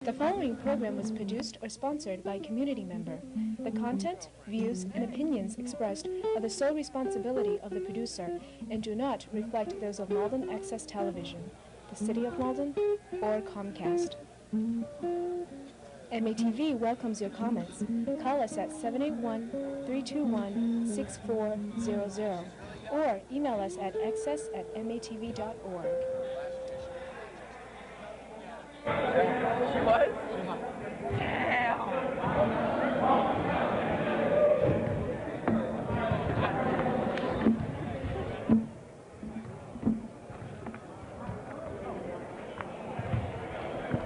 The following program was produced or sponsored by a community member. The content, views, and opinions expressed are the sole responsibility of the producer and do not reflect those of Malden Access Television, the City of Malden, or Comcast. MATV welcomes your comments. Call us at 781-321-6400 or email us at access@matv.org. What? Damn.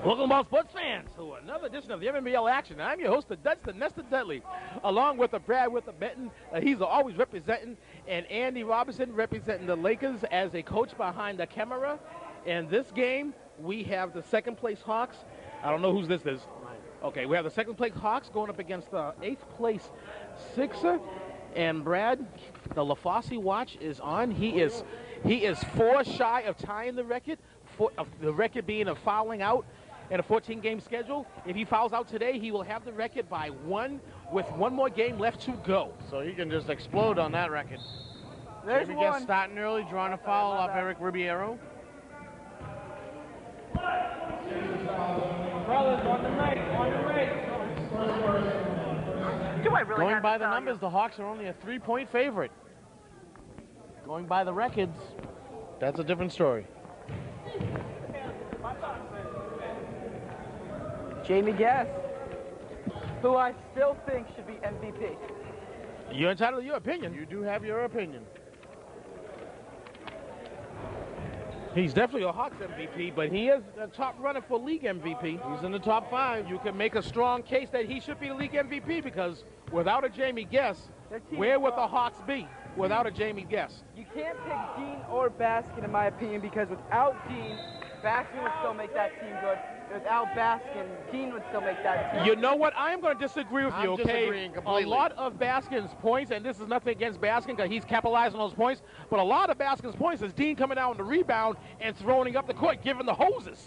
Welcome, all sports fans, to another edition of the MNBL action. I'm your host, the Dutch, the Nestor Dudley, along with the Brad with the Benton. He's always representing, and Andy Robinson representing the Lakers as a coach behind the camera. And this game, we have the second place Hawks. I don't know whose this is. Okay, we have the second place Hawks going up against the 8th place Sixer. And Brad, the LaFosse watch is on. He is 4 shy of tying the record, the record being of fouling out in a 14-game schedule. If he fouls out today, he will have the record by 1 with 1 more game left to go. So he can just explode on that record. There's Jamie one. Guest starting early, drawing a foul off Eric Ribeiro. Brothers, on the right. Do I really Going by the numbers, the Hawks are only a 3-point favorite. Going by the records, that's a different story. Jamie Guest, who I still think should be MVP. You're entitled to your opinion. You do have your opinion. He's definitely a Hawks MVP, but he is a top runner for league MVP. He's in the top 5. You can make a strong case that he should be the league MVP because without a Jamie Guest, Their team where is would the strong. Hawks be without a Jamie Guest? You can't pick Dean or Baskin, in my opinion, because without Dean, Baskin would still make that team good. Without Baskin, Dean would still make that team. You know what? I am going to disagree with you, I'm okay? disagreeing completely. A lot of Baskin's points, and this is nothing against Baskin because he's capitalizing on those points, but a lot of Baskin's points is Dean coming out on the rebound and throwing up the court, giving the hoses.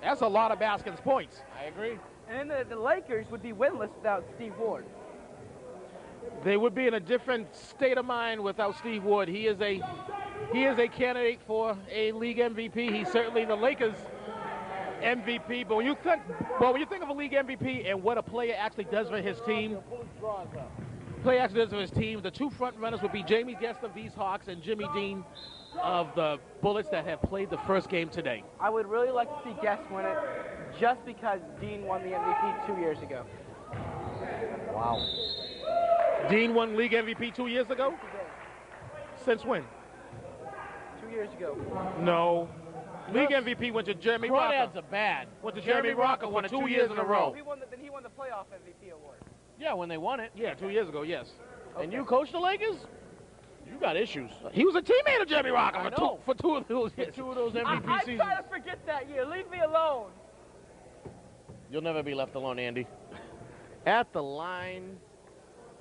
That's a lot of Baskin's points. I agree. And the Lakers would be winless without Steve Ward. They would be in a different state of mind without Steve Wood. He is a candidate for a league MVP. He's certainly the Lakers MVP. But when you think of a league MVP and what a player actually does for his team, the 2 front runners would be Jamie Guest of these Hawks and Jimmy Dean of the Bullets that have played the first game today. I would really like to see Guest win it just because Dean won the MVP 2 years ago. Wow. Dean won league MVP 2 years ago? Since when? 2 years ago. No. League MVP went to Jeremy Rocker. Crawdads are bad. Went to Jeremy Rocker for 2 years in a row. Then he won the playoff MVP award. Yeah, when they won it. Yeah, 2 years ago, yes. And you coached the Lakers? You got issues. He was a teammate of Jeremy Rocker I know. for 2 of those years. 2 of those MVP I seasons. try to forget that year. Leave me alone. You'll never be left alone, Andy. At the line.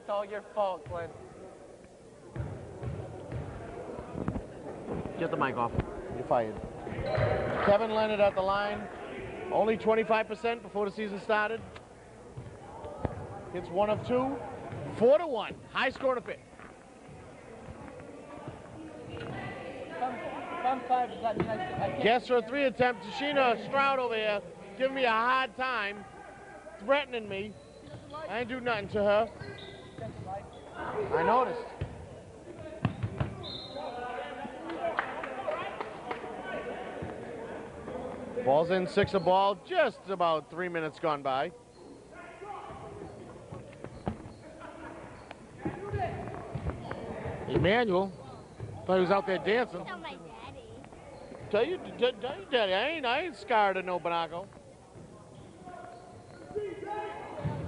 It's all your fault, Glenn. Get the mic off. You're fired. Kevin Leonard at the line. Only 25% before the season started. Hits 1 of 2. 4-1. High score to pick. Fun 5 is that nice. I can't- Guess for a 3 attempt. Tashina Stroud over here giving me a hard time. Threatening me. I ain't do nothing to her. I noticed. Ball's in, 6 a ball, just about 3 minutes gone by. Emmanuel thought he was out there dancing. Tell my daddy. Tell you, Daddy, I ain't scared of no Banaco.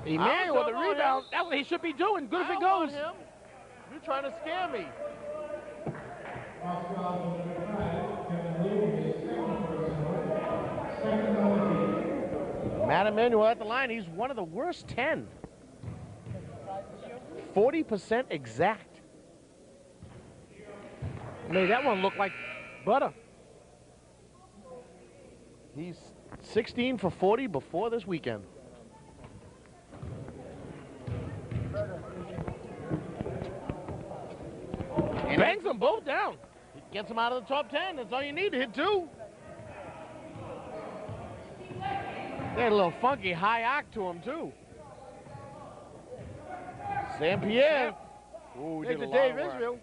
Emmanuel with the don't know rebound. him. That's what he should be doing. Good if I it don't goes. want him. You're trying to scare me. Matt Emmanuel at the line. He's one of the worst 10. 40% exact. Made that one look like butter. He's 16 for 40 before this weekend. And bangs them both down. Gets them out of the top 10. That's all you need to hit 2. They had a little funky high arc to him, too. St. Pierre. Ooh, he did a lot Dave of work. Israel.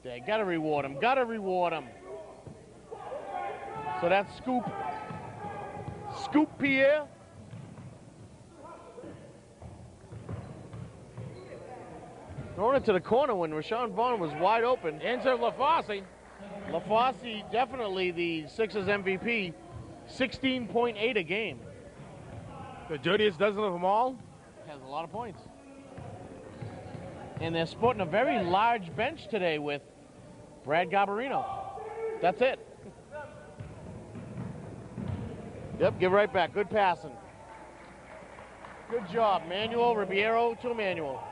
They gotta reward him. Gotta reward him. So that's Scoop. Scoop Pierre. Throwing it to the corner when Rashawn Vaughn was wide open. Into LaFosse. LaFosse, definitely the Sixers MVP. 16.8 a game. The dirtiest dozen of them all. Has a lot of points. And they're sporting a very large bench today with Brad Garbarino. That's it. Yep, give right back. Good passing. Good job. Manuel, Ribeiro to Emmanuel.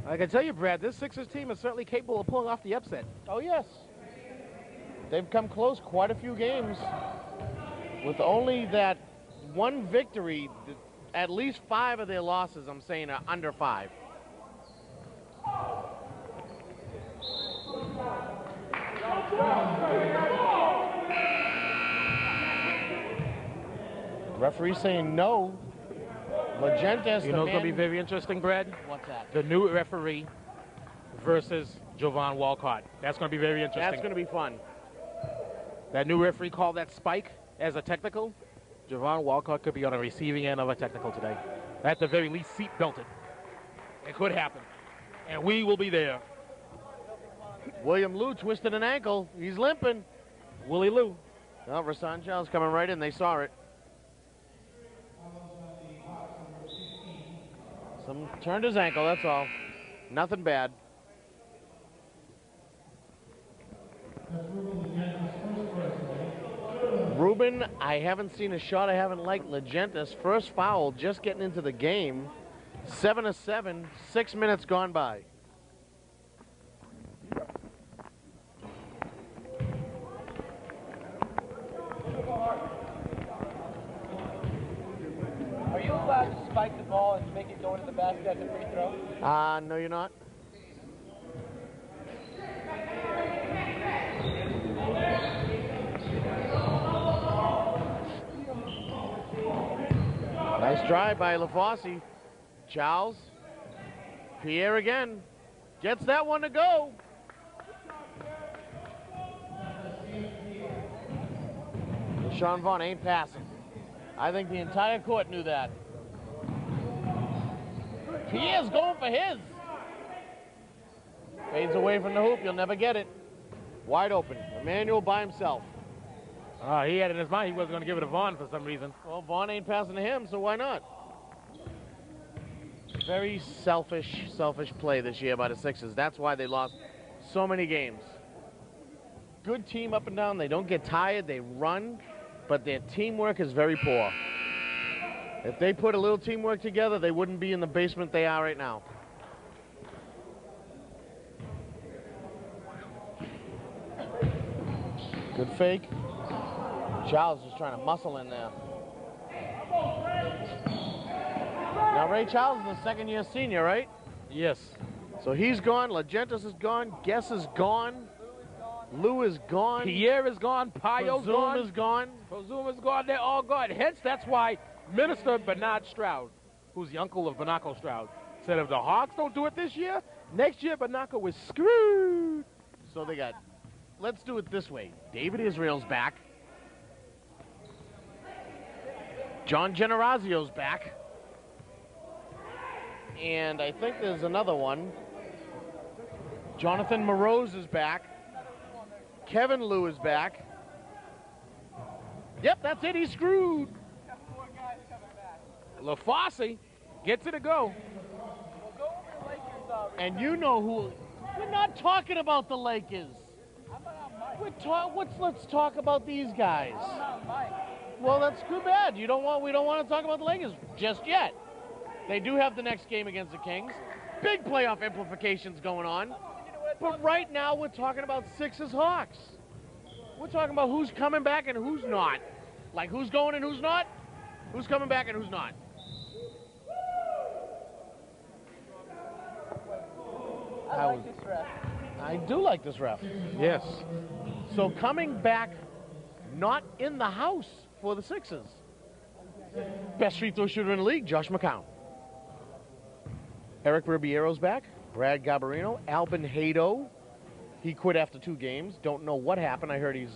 I can tell you, Brad, this Sixers team is certainly capable of pulling off the upset. Oh, yes. They've come close quite a few games. With only that one victory, at least 5 of their losses, I'm saying, are under 5. Referee saying no. Legentes, You know what's going to be very interesting, Brad? What's that? The new referee versus Jovan Walcott. That's going to be very interesting. That's going to be fun. That new referee called that spike as a technical. Jovan Walcott could be on the receiving end of a technical today. At the very least, seat belted. It could happen. And we will be there. William Lou twisted an ankle. He's limping. Willie Lou. Well, Rasan Child's coming right in. They saw it. Some turned his ankle, that's all. Nothing bad. Ruben, I haven't seen a shot I haven't liked. Legentes, first foul, just getting into the game. 7-7, 6 minutes gone by. Are you allowed to spike the ball and make it go into the basket at the free throw? No, you're not. Nice drive by LaFosse. Charles. Pierre again. Gets that one to go. Sean Vaughn ain't passing. I think the entire court knew that. Pierre's going for his. Fades away from the hoop. You'll never get it. Wide open. Emmanuel by himself. He had in his mind he wasn't going to give it to Vaughn for some reason. Well, Vaughn ain't passing to him, so why not? Very selfish play this year by the Sixers. That's why they lost so many games. Good team up and down. They don't get tired. They run, but their teamwork is very poor. If they put a little teamwork together, they wouldn't be in the basement they are right now. Good fake. Charles is trying to muscle in there. Now, Ray Charles is a second-year senior, right? Yes. So he's gone. Legentes is gone. Guess is gone. Lou is gone. Pierre is gone. Payo's gone. is gone. Presume is gone. They're all gone. Hence, that's why Minister Bernard Stroud, who's the uncle of Bernardo Stroud, said if the Hawks don't do it this year, next year Bernardo was screwed. So they got, let's do it this way. David Israel's back. John Generazio's back. And I think there's another one. Jonathan Moroz is back. Kevin Lou is back. Yep, that's it. He's screwed. LaFosse gets it to go. And you know who. We're not talking about the Lakers. Let's talk about these guys. Well, that's too bad. We don't want to talk about the Lakers just yet. They do have the next game against the Kings. Big playoff implications going on. But right now we're talking about Sixers Hawks. We're talking about who's coming back and who's not. Like who's going and who's not. Who's coming back and who's not. I like this ref. I do like this ref. Yes. So coming back, not in the house for the Sixers. Best free throw shooter in the league, Josh McCown. Eric Ribiero's back. Brad Garbarino. Albin Hado. He quit after 2 games. Don't know what happened. I heard his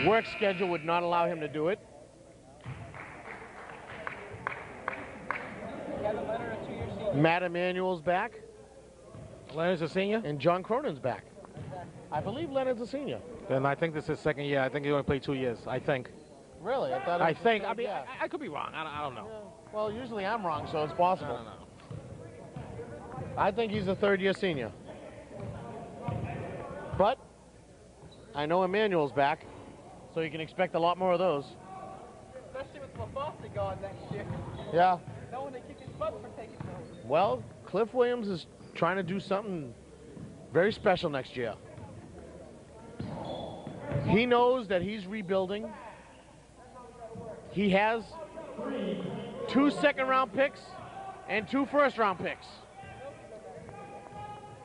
work schedule would not allow him to do it. Matt Emanuel's back. Leonard's a senior? And John Cronin's back. I believe Leonard's a senior. Then I think this is his second year. I think he only played 2 years. I think. Really? I thought it was I think. the I third, mean, yeah. I could be wrong. I don't know. Well, usually I'm wrong, so it's possible. I don't know. I think he's a third-year senior. But I know Emmanuel's back, so you can expect a lot more of those. Especially with LaFosse gone next year. Yeah. No one to kick his butt for taking those. Well, Cliff Williams is trying to do something very special next year. He knows that he's rebuilding. He has 2 second-round picks and 2 first-round picks.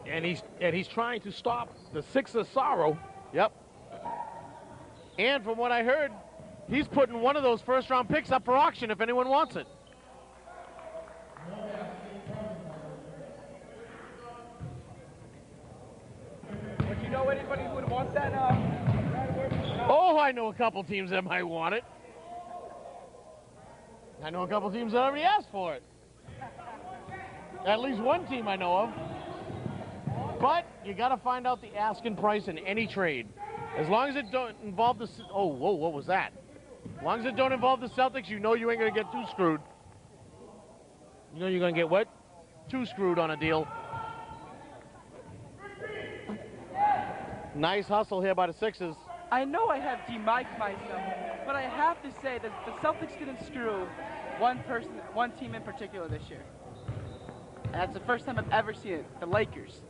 And he's trying to stop the Sixers' sorrow. Yep. And from what I heard, he's putting one of those first-round picks up for auction if anyone wants it. Would you know anybody who would want that? Oh, I know a couple teams that might want it. I know a couple teams that already asked for it. At least one team I know of. But you got to find out the asking price in any trade. As long as it don't involve the... Oh, whoa, what was that? As long as it don't involve the Celtics, you know you ain't going to get too screwed. You know you're going to get what? Too screwed on a deal. Nice hustle here by the Sixers. I know I have demiked myself, but I have to say that the Celtics didn't screw one team in particular this year. And that's the first time I've ever seen it. The Lakers.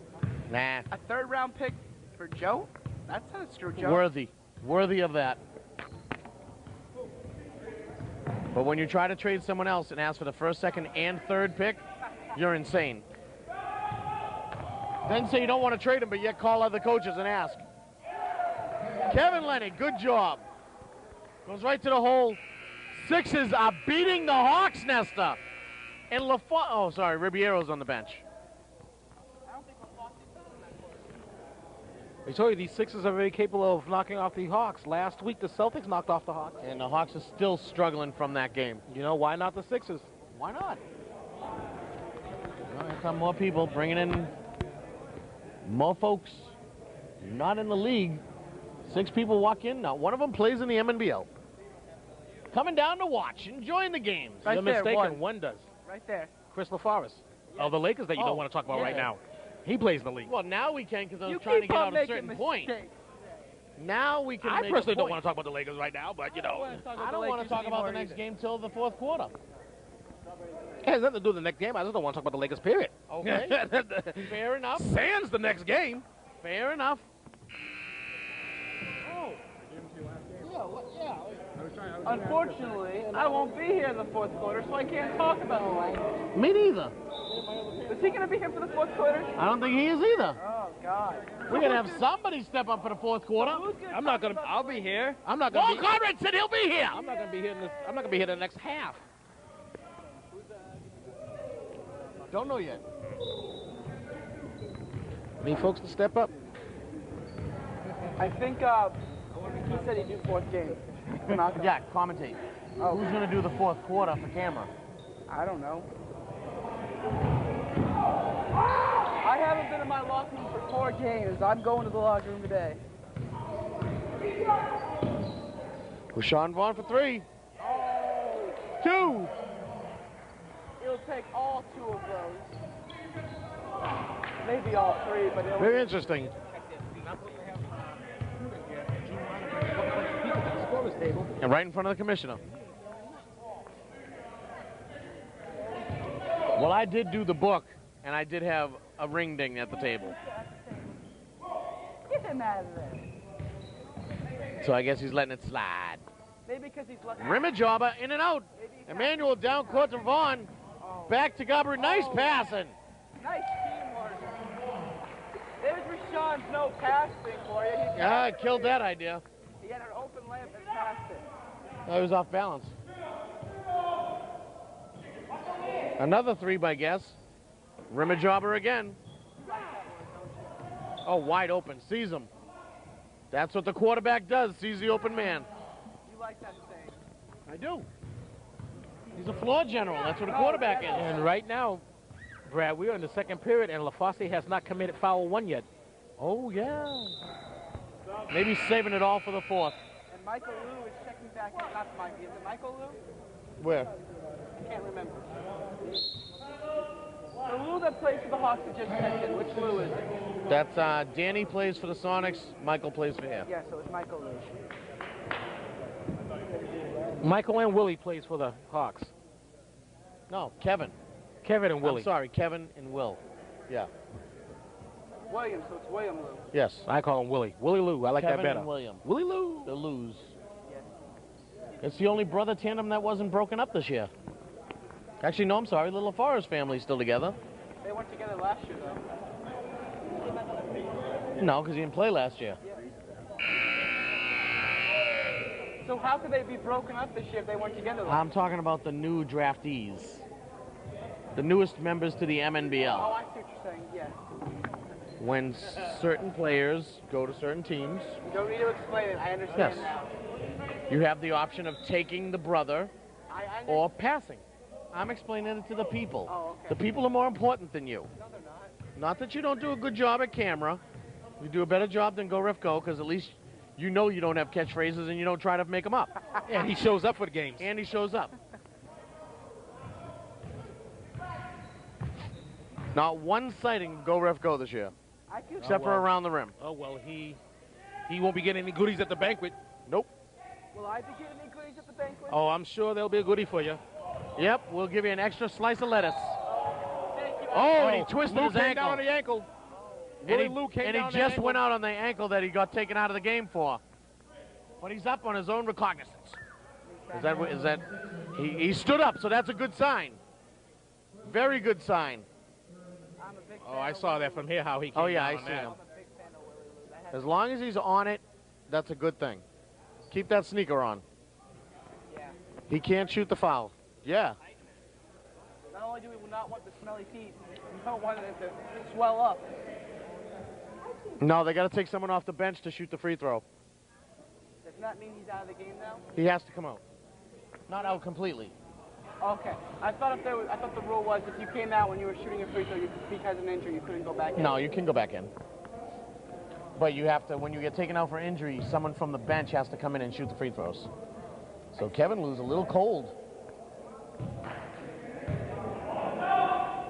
Nah. A 3rd-round pick for Joe? That's not a screw Joe. Worthy of that. But when you try to trade someone else and ask for the 1st, 2nd, and 3rd pick, you're insane. Then say you don't want to trade him, but yet call other coaches and ask. Kevin Leonard, good job. Goes right to the hole. Sixers are beating the Hawks, Nesta. And Ribiero's on the bench. I told you these Sixers are very capable of knocking off the Hawks. Last week, the Celtics knocked off the Hawks. And the Hawks are still struggling from that game. You know, why not the Sixers? Why not? Well, here come more people bringing in more folks not in the league. 6 people walk in. Now, one of them plays in the MNBL. Coming down to watch, enjoying the games. Right You're there, mistaken. One does. Right there. Chris LaForest. Of the Lakers that you don't want to talk about right now. He plays in the league. Well, now we can because I was You trying to keep get on out a making certain point. mistakes. Now we can I make personally a don't point. want to talk about the Lakers right now, but, you know. I don't want to talk about the next game till the 4th quarter. It has nothing to do with the next game. I just don't want to talk about the Lakers, period. Okay. Fair enough. Sans the next game. Fair enough. Unfortunately, I won't be here in the 4th quarter, so I can't talk about it. Me neither. Is he going to be here for the 4th quarter? I don't think he is either. Oh, God. We're going to have somebody step up for the 4th quarter. I'm not going to. I'll be here. I'm not going Paul to. Conrad said he'll be here. I'm not going to be here. I'm not going to be here the next half. Don't know yet. Need folks to step up. I think he said he'd do 4th game. Yeah, commentate. Oh. Who's going to do the 4th quarter for camera? I don't know. I haven't been in my locker room for 4 games. I'm going to the locker room today. Rashawn Vaughn for 3. 2. It'll take all 2 of those. Maybe all 3, but it'll... Very interesting. And right in front of the commissioner. Well, I did do the book, and I did have a ring ding at the table. Get him out of there. So I guess he's letting it slide. Maybe because he's lucky. Rimmer jobber in and out. Emmanuel down court to Vaughn. Back to Gabbard. Nice passing. Nice teamwork. There's Rashawn's no passing for you. Yeah, I killed that idea. He had an open layup and passed it. I was off balance. Another three by Guess. Rimmer jobber again. Oh, wide open. Sees him. That's what the quarterback does. Sees the open man. You like that saying? I do. He's a floor general. That's what a quarterback is. And right now, Brad, we are in the second period, and LaFosse has not committed foul one yet. Oh, yeah. Maybe saving it all for the fourth. And Michael Liu is checking back. Not Mikey. Is it Michael Liu? Where? I can't remember. The Liu that plays for the Hawks that just checked in. Which Liu is it? That's Danny plays for the Sonics. Michael plays for him. Yeah, so it's Michael Liu. Michael and Willie plays for the Hawks. No, Kevin. Kevin and Willie. I'm sorry, Kevin and Will. Yeah. William, so it's William Liu. Yes. I call him Willie. Willie Lou. I like Kevin that better. and William. Willie Lou. The Lose. Yes. It's the only brother tandem that wasn't broken up this year. Actually, no, I'm sorry. The LaForest family's still together. They went together last year, though. No, because he didn't play last year. So how could they be broken up this year if they weren't together last I'm talking about the new draftees. The newest members to the MNBL. Oh, I see what you're saying, yes. When certain players go to certain teams, You don't need to explain it. I understand Yes. now. you have the option of taking the brother I understand. or passing. I'm explaining it to the people. Oh, okay. The people are more important than you. No, they're not. Not that you don't do a good job at camera. You do a better job than Go Ref Go, because at least you know you don't have catchphrases and you don't try to make them up. And he shows up for the games. And he shows up. Not one sighting of Go Ref Go this year, I feel except for well. around the rim. Oh, well, he won't be getting any goodies at the banquet. Nope. Will I be getting any goodies at the banquet? Oh, I'm sure there'll be a goodie for you. Yep, we'll give you an extra slice of lettuce. Thank you. Oh, and he twisted Lou his came ankle. down on the ankle. And Willie he, Lou came and down he on the just ankle. went out on the ankle that he got taken out of the game for. But he's up on his own recognizance. Is that he stood up, so that's a good sign. Very good sign. I'm a big fan Oh, I of saw that from here, how he came Oh, yeah, down I on see that. him. I'm a big fan of Willie Lou. That has- As long as he's on it, that's a good thing. Keep that sneaker on. Yeah. He can't shoot the foul. Yeah. Not only do we not want the smelly feet, we don't want it to swell up. No, they got to take someone off the bench to shoot the free throw. Does that mean he's out of the game now? He has to come out. Not out completely. Okay. I thought the rule was if you came out when you were shooting a free throw, because of an injury, you couldn't go back in. No, you can go back in. But you have to, when you get taken out for injury, someone from the bench has to come in and shoot the free throws. So Kevin Lou's a little cold.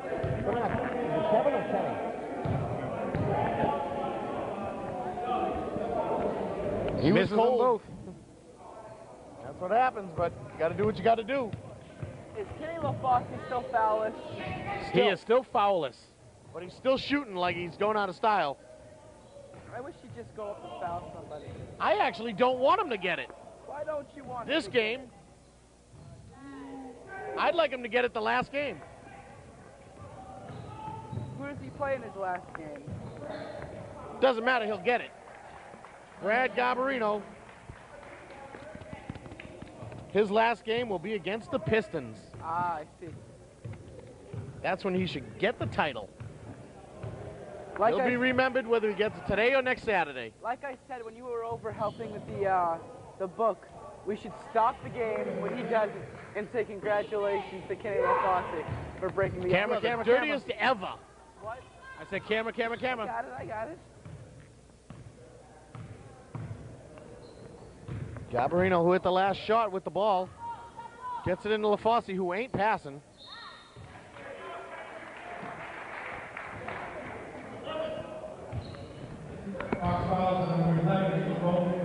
Is it Kevin or Kenny? He was Misses them cold. both. That's what happens, but you got to do what you got to do. Is Kenny LaFosse still foulist? He is still foulless. But he's still shooting like he's going out of style. I wish he'd just go up and foul somebody. I actually don't want him to get it. Why don't you want This him to game, I'd like him to get it the last game. Who does he play in his last game? Doesn't matter, he'll get it. Brad Garbarino. His last game will be against the Pistons. Ah, I see. That's when he should get the title. Like He'll I, be remembered whether he gets it today or next Saturday. like I said, when you were over helping with the book, we should stop the game when he does it and say congratulations to Kenny LaFosse for breaking the Camera, The camera, dirtiest ever. What? I said camera, camera, camera. I got it. Garbarino, who hit the last shot with the ball, gets it into LaFosse, who ain't passing.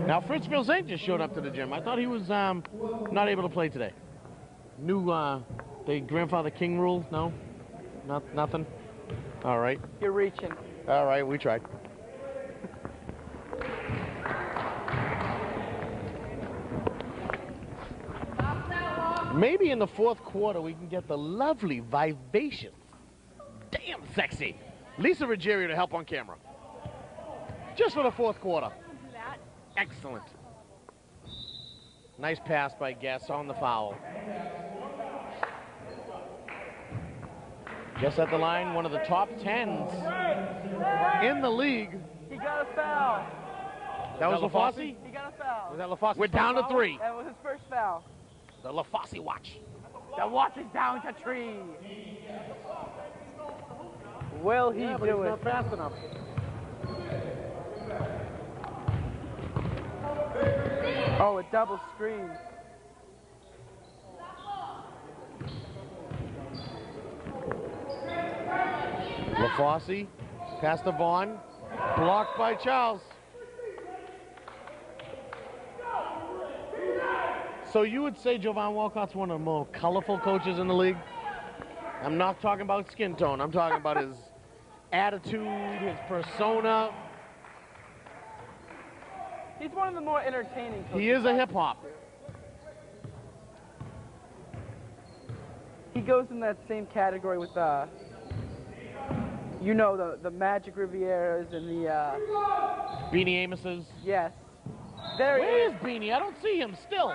Now, Fritz Milzane just showed up to the gym. I thought he was not able to play today. New, the grandfather king rule? No? Nothing? All right. You're reaching. All right, we tried. Maybe in the fourth quarter we can get the lovely, vivacious, damn sexy Lisa Ruggiero to help on camera. Just for the fourth quarter. Excellent. Nice pass by Guess on the foul. Guess at the line, one of the top 10s in the league. He got a foul. That was LaFosse? He got a foul. Was that LaFosse? We're down to 3. That was his first foul. The LaFosse watch. The watch is down to 3. Will he do it? Not fast enough. Oh, a double screen. LaFosse, pass to Vaughn, blocked by Charles. So you would say Jovan Walcott's one of the more colorful coaches in the league? I'm not talking about skin tone. I'm talking about his attitude, his persona. He's one of the more entertaining coaches. He is a hip-hop. He goes in that same category with, you know, the Magic Rivieras and the, Beanie Amos's. yes. There he Where is. is Beanie? I don't see him still.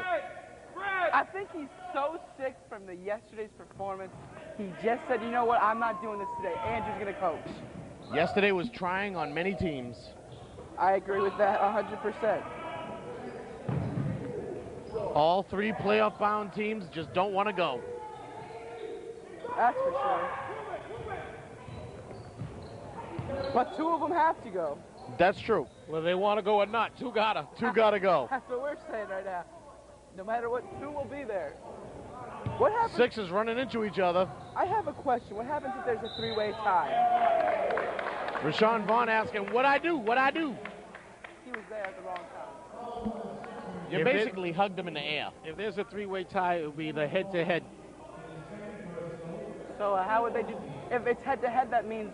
I think he's so sick from yesterday's performance. He just said, you know what, I'm not doing this today. Andrew's going to coach. Yesterday was trying on many teams. I agree with that 100%. All 3 playoff-bound teams just don't want to go. That's for sure. But 2 of them have to go. That's true. Whether they want to go or not, 2 gotta. 2 gotta go. That's what we're saying right now. No matter what, 2 will be there. What happens? 6 is running into each other. I have a question. What happens if there's a 3-way tie? Rashawn Vaughn asking, what I do? What I do? He was there at the wrong time. You basically hugged him in the air. If there's a 3-way tie, it would be the head-to-head. So how would they do? If it's head-to-head, that means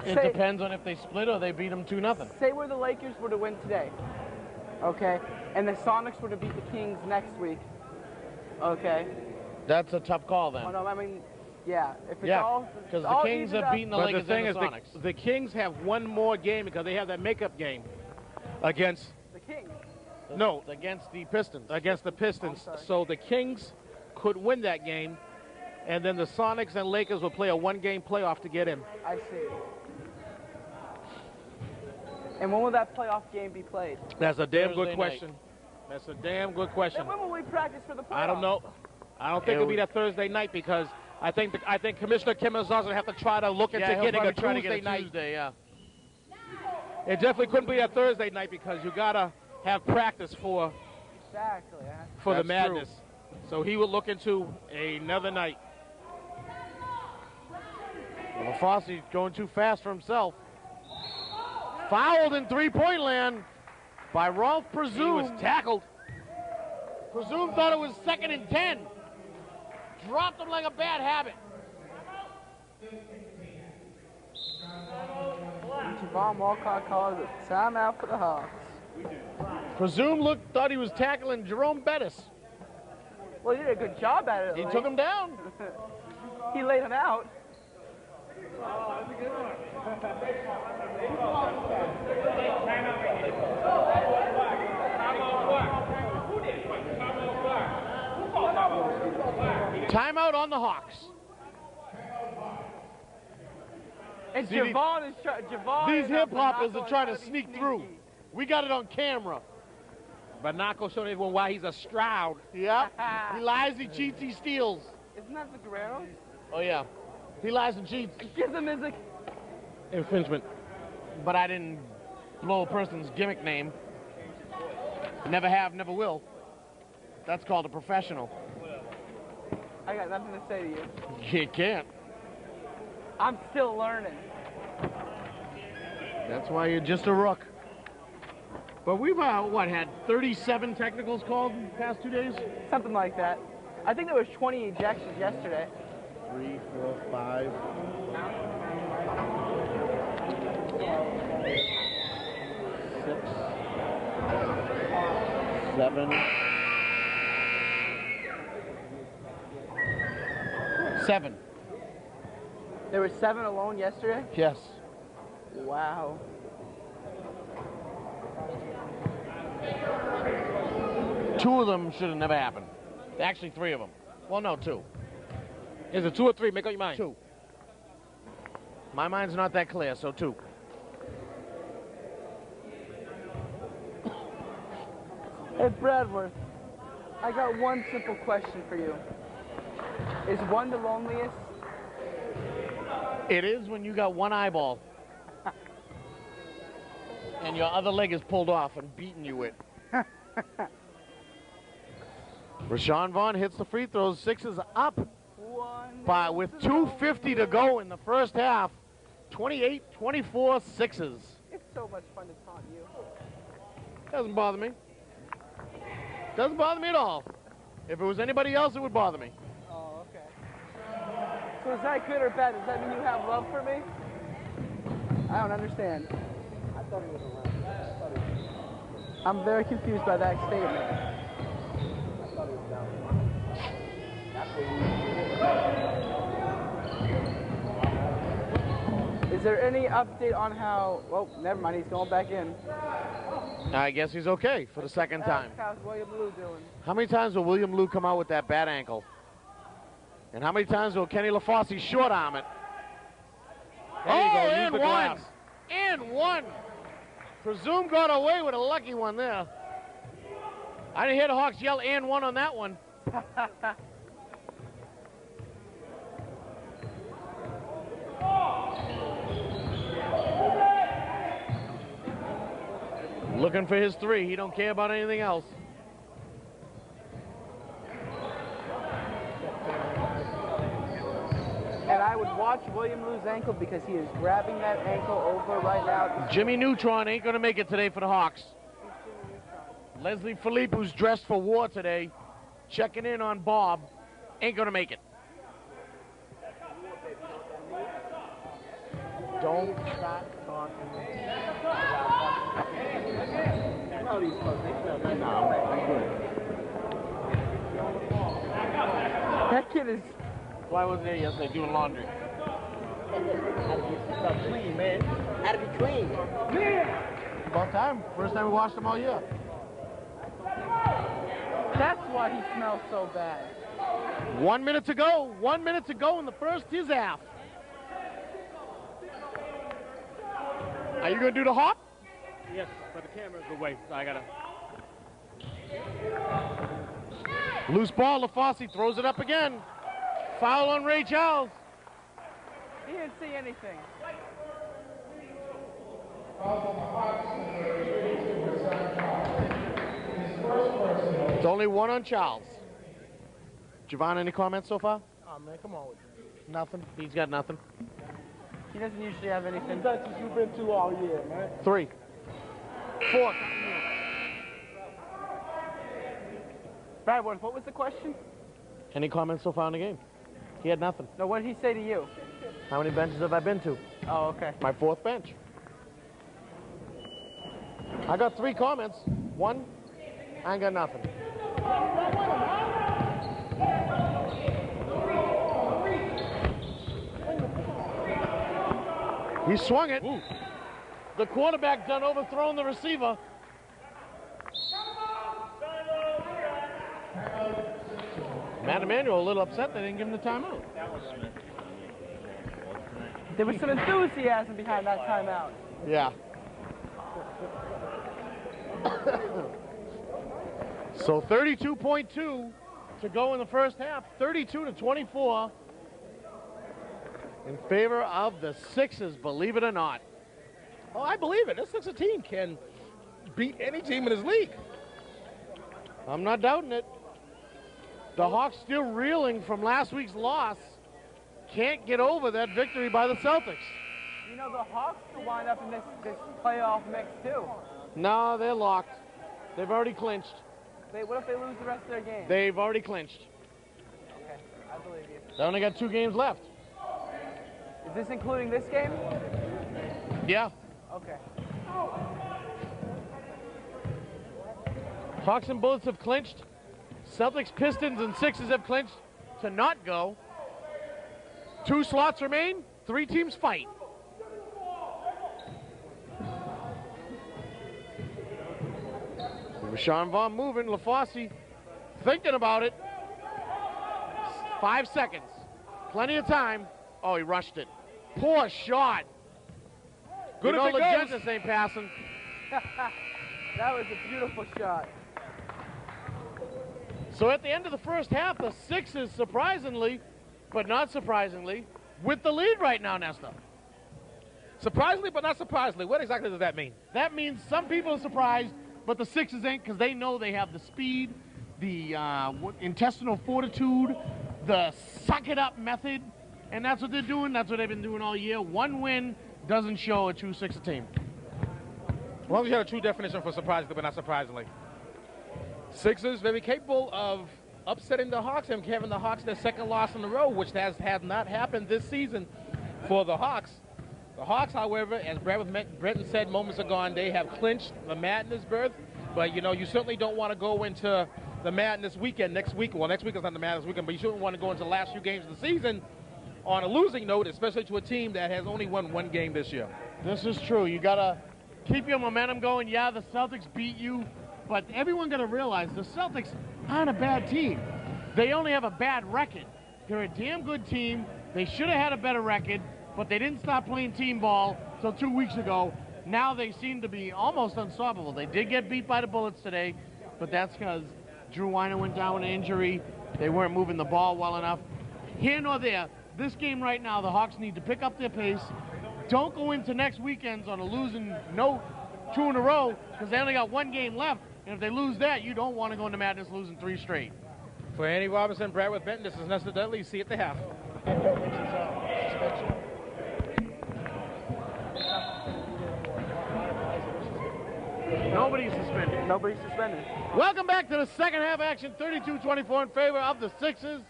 It depends on if they split or they beat them 2-0. Say where the Lakers were to win today, okay, and the Sonics were to beat the Kings next week, okay. That's a tough call then. Oh no, I mean, yeah. If it's Yeah, all because the all Kings evened have up- beaten the But the Lakers thing and is, the Sonics. the Kings have one more game because they have that makeup game against the Kings. no Against the Pistons. against the Pistons. I'm sorry. So the Kings could win that game, and then the Sonics and Lakers will play a 1-game playoff to get in. I see. And when will that playoff game be played? That's a damn Thursday good night. question. That's a damn good question. Then when will we practice for the playoffs? I don't know. I don't think it'll be that Thursday night because I think Commissioner Kim is going to have to try to look into Yeah, he'll getting a probably try to Tuesday get a night. Tuesday, yeah. It definitely couldn't be a Thursday night because you gotta have practice for Exactly. the That's madness. So he would look into another night. LaFosse going too fast for himself. Fouled in 3-point land by Rolf He Presume. was tackled. Presume thought it was 2nd and 10. Dropped him like a bad habit. Javon Walcott calls a timeout for the Hawks. Presume thought he was tackling Jerome Bettis. Well, he did a good job at it. He Lane. took him down. He laid him out. Timeout on the Hawks. And See, Javon is trying. These hip hoppers are trying to sneak through. We got it on camera. But Nako showed everyone why he's a Stroud. Yep. He lies, he cheats, he steals. Isn't that the Guerreros? Oh, yeah. He lies and cheats. Give the music. Infringement. But I didn't blow a person's gimmick name. Never have, never will. That's called a professional. I got nothing to say to you. You can't. I'm still learning. That's why you're just a rook. But we've, had 37 technicals called in the past 2 days? Something like that. I think there was 20 ejections yesterday. 3, 4, 5. 6, 7, 7. There were 7 alone yesterday? Yes. Wow. Two of them should have never happened. Actually, 3 of them. Well, no, 2. Is it 2 or 3? Make up your mind. 2. My mind's not that clear, so 2. Hey, Bradworth, I got one simple question for you. Is 1 the loneliest? It is when you got one eyeball and your other leg is pulled off and beating you with. Rashawn Vaughn hits the free throws. Sixers up with 2:50 to go in the first half. 28-24 Sixers. It's so much fun to taunt you. Doesn't bother me. Doesn't bother me at all. If it was anybody else, it would bother me. Oh, okay. So is that good or bad? Does that mean you have love for me? I don't understand. I thought he was around. I'm very confused by that statement. I thought he was down. Is there any update on how... Oh, never mind. He's going back in. I guess he's okay for the second time. How's William Lou doing? How many times will William Lou come out with that bad ankle? And how many times will Kenny LaFosse short arm it? There you go. Use And the one. glass. And one. Presume got away with a lucky one there. I didn't hear the Hawks yell and one on that one. Looking for his 3. He don't care about anything else. And I would watch William Lou's ankle because he is grabbing that ankle over right now. Jimmy Neutron ain't going to make it today for the Hawks. Leslie Philippe, who's dressed for war today, checking in on Bob, ain't going to make it. Don't stop talking. That kid is... Why wasn't there yesterday doing laundry? Had to get stuff clean, man. Had to be clean. About time. First time we washed them all year. That's why he smells so bad. 1 minute to go. 1 minute to go in the first half. Are you going to do the hop? Yes, but the camera's away, so I gotta... Loose ball. LaFosse throws it up again. Foul on Ray Charles. He didn't see anything. It's only 1 on Charles. Javon, any comments so far? Oh, man, come on with you. Nothing. He's got nothing. He doesn't usually have anything. Touches you've been to all year, man. 3. 4. Bradworth, what was the question? Any comments so far in the game? He had nothing. No, what did he say to you? How many benches have I been to? Oh, okay. My 4th bench. I got 3 comments. 1, I ain't got nothing. He swung it. Ooh. The quarterback done overthrown the receiver. Matt Emanuel a little upset they didn't give him the timeout. There was some enthusiasm behind that timeout. Yeah. So 32.2 to go in the first half. 32-24 in favor of the Sixers, believe it or not. Oh, I believe it. This Sixer team can beat any team in this league. I'm not doubting it. The Hawks still reeling from last week's loss. Can't get over that victory by the Celtics. You know, the Hawks could wind up in this playoff mix, too. No, they're locked. They've already clinched. What if they lose the rest of their game? They've already clinched. Okay, I believe you. They only got 2 games left. Is this including this game? Yeah. Okay. Hawks and Bullets have clinched. Celtics, Pistons, and Sixers have clinched to not go. 2 slots remain. 3 teams fight. Rashawn Vaughn moving. LaFosse thinking about it. 5 seconds. Plenty of time. Oh, he rushed it. Poor shot. Good if it goes. Legentis ain't passing. That was a beautiful shot. So at the end of the first half, the Sixers, surprisingly, but not surprisingly, with the lead right now, Nestor. Surprisingly, but not surprisingly. What exactly does that mean? That means some people are surprised, but the Sixers ain't, because they know they have the speed, the intestinal fortitude, the suck-it-up method, and that's what they're doing. That's what they've been doing all year. 1 win doesn't show a true Sixer team. As long as you had a true definition for surprisingly, but not surprisingly. Sixers very capable of upsetting the Hawks and having the Hawks their second loss in a row, which has not happened this season for the Hawks. The Hawks, however, as Bretton said moments ago, they have clinched the Madness berth. But, you know, you certainly don't want to go into the Madness weekend next week. Well, next week is not the Madness weekend, but you shouldn't want to go into the last few games of the season on a losing note, especially to a team that has only won 1 game this year. This is true. You got to keep your momentum going. Yeah, the Celtics beat you, but everyone got to realize the Celtics aren't a bad team. They only have a bad record. They're a damn good team. They should have had a better record, but they didn't stop playing team ball until 2 weeks ago. Now they seem to be almost unstoppable. They did get beat by the Bullets today, but that's because Drew Weiner went down with an injury. They weren't moving the ball well enough. Here nor there, this game right now, the Hawks need to pick up their pace. Don't go into next weekends on a losing note 2 in a row, because they only got 1 game left. And if they lose that, you don't want to go into Madness losing 3 straight. For Andy Robinson, Bradworth Benton, this is Nestor Dudley. See you at the half. Nobody's suspended. Nobody's suspended. Welcome back to the second half action. 32-24 in favor of the Sixers.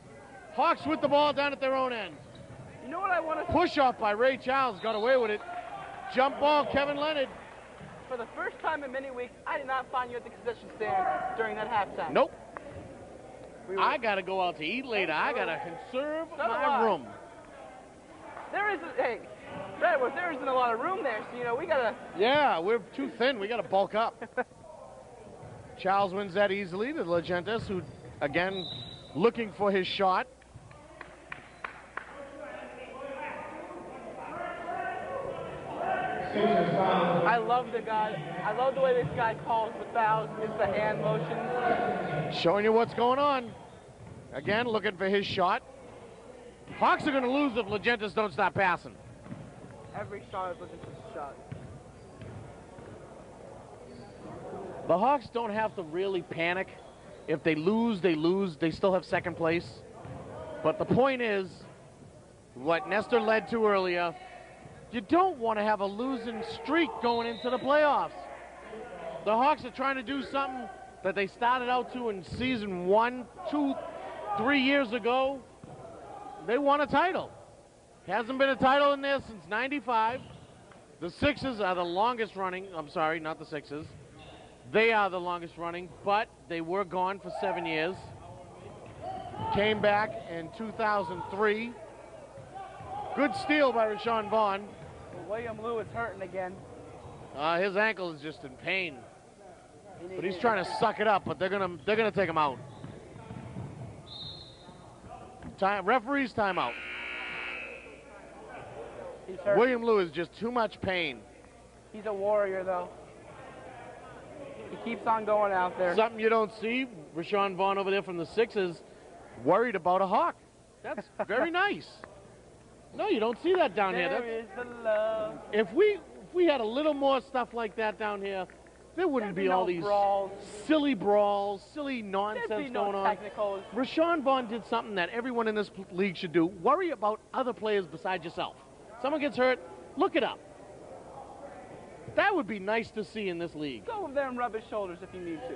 Hawks with the ball down at their own end. You know what I want to... Push off by Ray Charles. Got away with it. Jump ball, Kevin Leonard. For the first time in many weeks, I did not find you at the concession stand during that halftime. Nope. I got to go out to eat later. I got to conserve my room. There isn't... Hey, Bradworth, there isn't a lot of room there, so, you know, we got to... Yeah, we're too thin. We got to bulk up. Charles wins that easily to Legentis, who, again, looking for his shot. I love the guy. I love the way this guy calls the fouls. It's the hand motions. Showing you what's going on. Again, looking for his shot. Hawks are going to lose if Legentis don't stop passing. Every shot is looking for a shot. The Hawks don't have to really panic. If they lose, they lose. They still have second place. But the point is, what Nestor led to earlier, you don't want to have a losing streak going into the playoffs. The Hawks are trying to do something that they started out to in season 1, 2, 3 years ago. They won a title. Hasn't been a title in there since '95. The Sixers are the longest running. I'm sorry, not the Sixers. They are the longest running, but they were gone for 7 years. Came back in 2003. Good steal by Rashawn Vaughn. William Lou is hurting again. His ankle is just in pain. But he's trying to suck it up, but they're gonna take him out. Referee's timeout. He's hurt. William Lou is just too much pain. He's a warrior, though. He keeps on going out there. Something you don't see. Rashawn Vaughn over there from the Sixers worried about a Hawk. That's very nice. No, you don't see that down here. There is the love. If we had a little more stuff like that down here, there wouldn't be all these silly brawls, silly nonsense going on. Technicals. Rashawn Vaughn did something that everyone in this league should do. Worry about other players besides yourself. Someone gets hurt, look it up. That would be nice to see in this league. Go over there and rub his shoulders if you need to.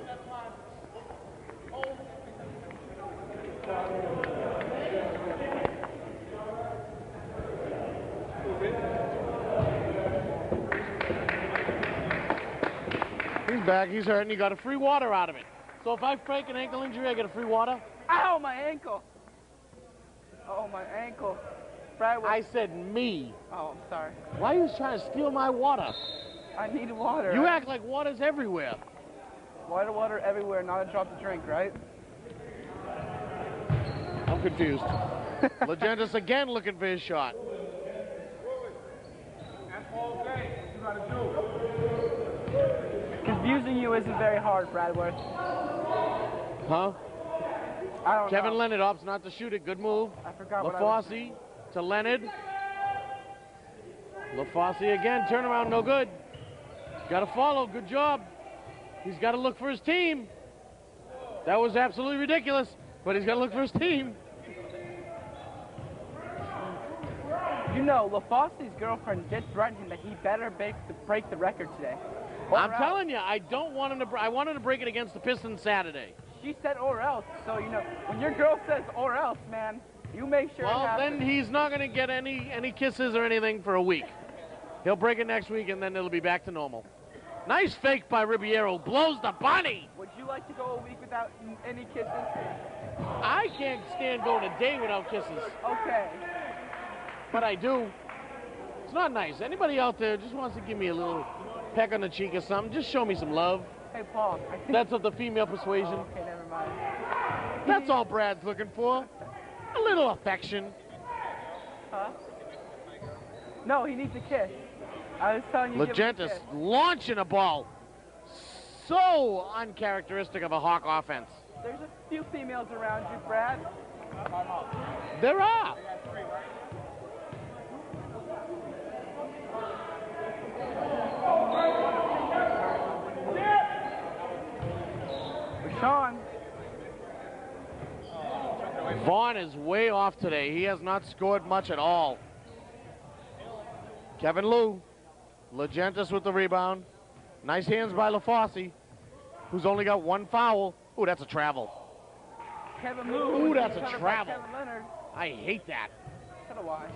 He's back, he's hurt, and he got a free water out of it. So if I fake an ankle injury, I get a free water? Ow, my ankle. Oh, my ankle. Brad. I said me. Oh, I'm sorry. Why are you trying to steal my water? I need water. You act like water's everywhere. Water everywhere, not a drop to drink, right? I'm confused. Legendus again looking for his shot. Confusing you isn't very hard, Bradworth. Huh? I don't Kevin know. Leonard opts not to shoot it. Good move. I forgot what I was LaFosse to Leonard. LaFosse again. Turnaround, no good. Got to follow. Good job. He's got to look for his team. That was absolutely ridiculous, but he's got to look for his team. You know, LaFosse's girlfriend did threaten him that he better break the record today. I'm telling you, I don't want him to. I want him to break it against the Pistons Saturday. She said or else, so you know, when your girl says or else, man, you make sure it Well, happens. then he's not going to get any kisses or anything for a week. He'll break it next week, and then it'll be back to normal. Nice fake by Ribeiro. Blows the bunny. Would you like to go a week without any kisses? I can't stand going a day without kisses, Okay. but I do. It's not nice. Anybody out there just wants to give me a little peck on the cheek or something, just show me some love. Hey, Paul. I think That's of the female persuasion. Oh, okay, never mind. That's all Brad's looking for. A little affection. Huh? No, he needs a kiss. I was telling you. give him a Legendus kiss. launching a ball. So uncharacteristic of a Hawk offense. There's a few females around you, Brad. There are. Sean. Vaughn is way off today. He has not scored much at all. Kevin Lou. Legendus with the rebound. Nice hands by LaFosse, who's only got one foul. Ooh, that's a travel. Kevin Lou. Ooh, that's a covered by travel. Kevin Leonard. I hate that. So do I.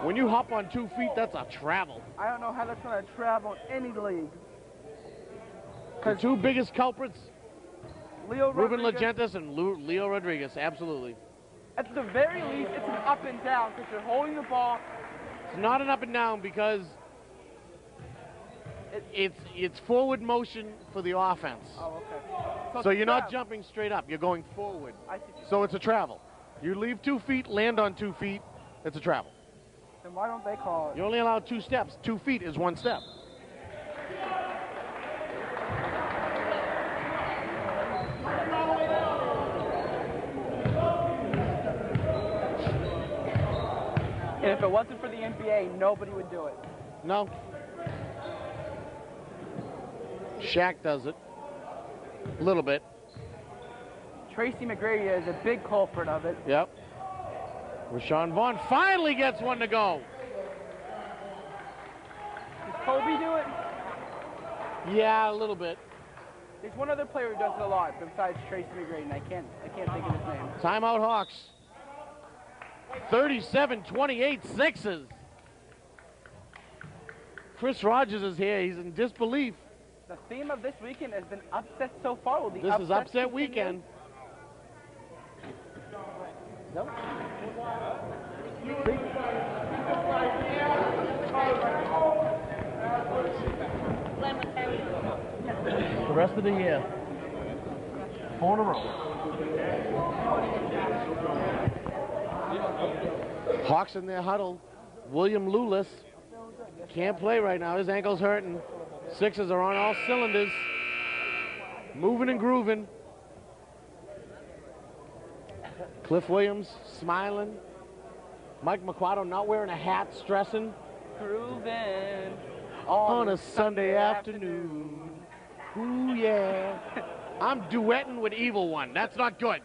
When you hop on 2 feet, that's a travel. I don't know how that's going to travel in any league. The two biggest culprits, Leo Ruben Rodriguez, Legendus and Leo Rodriguez, absolutely. at the very least, it's an up and down because you're holding the ball. It's not an up and down because it's forward motion for the offense. Oh, okay. So it's you're not travel. jumping straight up, you're going forward. I see. So it's a travel. You leave 2 feet, land on 2 feet, it's a travel. Then why don't they call it? You're only allowed 2 steps. 2 feet is 1 step. And if it wasn't for the NBA, nobody would do it. No. Shaq does it. A little bit. Tracy McGrady is a big culprit of it. Yep. Rashawn Vaughn finally gets one to go. Does Kobe do it? Yeah, a little bit. There's one other player who does it a lot besides Tracy McGrady, and I can't think of his name. Timeout Hawks. 37-28 Sixers. Chris Rogers is here. He's in disbelief. The theme of this weekend has been upset so far. Will the This is upsets upset continue? weekend. The rest of the year. 4 in a row. Hawks in their huddle. William Lewis can't play right now. His ankle's hurting. Sixers are on all cylinders. Moving and grooving. Cliff Williams smiling. Mike McQuato not wearing a hat, stressing. Groovin' On a Sunday afternoon. Ooh, yeah. I'm duetting with Evil One. That's not good.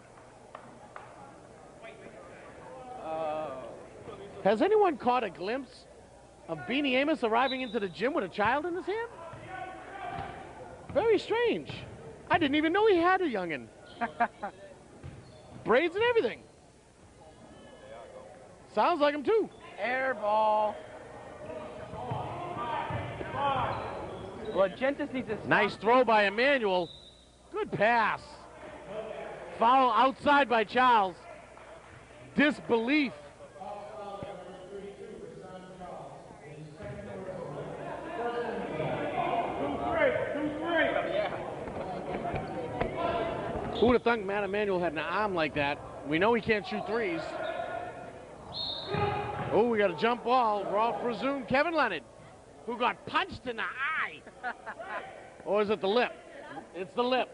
Has anyone caught a glimpse of Beanie Amos arriving into the gym with a child in his hand? Very strange. I didn't even know he had a youngin'. Braids and everything. Sounds like him too. Air ball. Well, Gentis needs a Nice throw by Emmanuel. Good pass. Foul outside by Charles. Disbelief Who would have thunk Matt Emanuel had an arm like that? We know he can't shoot threes. Oh, we got a jump ball. We'll presume Kevin Leonard, who got punched in the eye. Or is it the lip? It's the lip.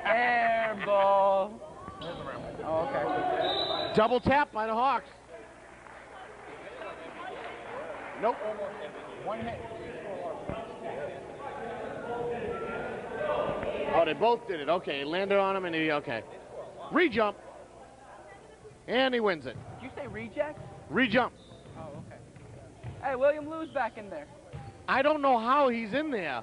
Air ball. Oh, okay. Double tap by the Hawks. Nope. One hit. Oh, they both did it. Okay, landed on him and he, okay. Re-jump. And he wins it. Did you say reject? Re-jump. Oh, okay. Hey, William Lou's back in there. I don't know how he's in there.